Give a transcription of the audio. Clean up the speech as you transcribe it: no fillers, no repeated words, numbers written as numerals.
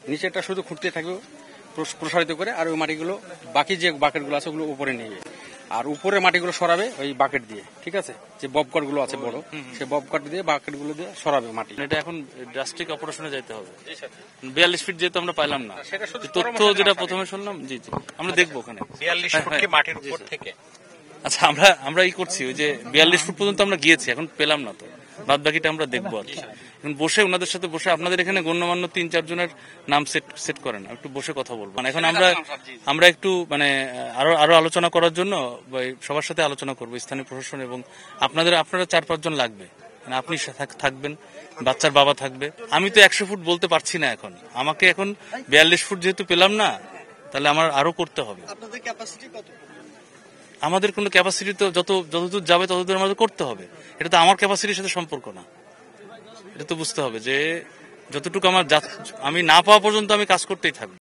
নিচেটা শুধু খুঁড়তে থাকবে প্রসারিত করে, আর ওই মাটিগুলো বাকি যে বাকেটগুলো আছে ওগুলো উপরে নিয়ে, আর উপরে মাটিগুলো সরাবে ওই বাকেট দিয়ে, ঠিক আছে, যে ববকাট গুলো আছে বড়, সেই ববকাট দিয়ে বাকেট গুলো দিয়ে সরাবে মাটি। এটা এখন ড্রাস্টিক অপারেশনে যেতে হবে। 42 ফিট যেহেতু আমরা পাইলাম না, তথ্য যেটা প্রথমে শুনলাম, জি জি আমরা দেখবো ওখানে 42 ফুট কি মাটির উপর থেকে। আচ্ছা, আমরা এই করছি, ওই যে 42 ফুট পর্যন্ত আমরা গিয়েছি, এখন পেলাম না, তো বাদ বাকিটা আমরা দেখবো আর কি। এখন বসে ওনাদের সাথে বসে, আপনাদের এখানে গণ্যমান্য 3-4 জনের নাম সেট করেন, একটু বসে কথা বলবো। মানে এখন আমরা একটু মানে আরো আলোচনা করার জন্য সবার সাথে আলোচনা করবো, স্থানীয় প্রশাসন এবং আপনারা 4-5 জন লাগবে। মানে আপনি থাকবেন, বাচ্চার বাবা থাকবে। আমি তো 100 ফুট বলতে পারছি না এখন, আমাকে এখন 42 ফুট যেহেতু পেলাম না, তাহলে আমার আরো করতে হবে। আপনাদের ক্যাপাসিটি কত? আমাদের কোনো ক্যাপাসিটি তো যতদূর যাবে ততদূর আমাদের করতে হবে। এটা তো আমার ক্যাপাসিটির সাথে সম্পর্ক না। এটা তো বুঝতে হবে যে যতটুকু আমি না পাওয়া পর্যন্ত আমি কাজ করতেই থাকবো।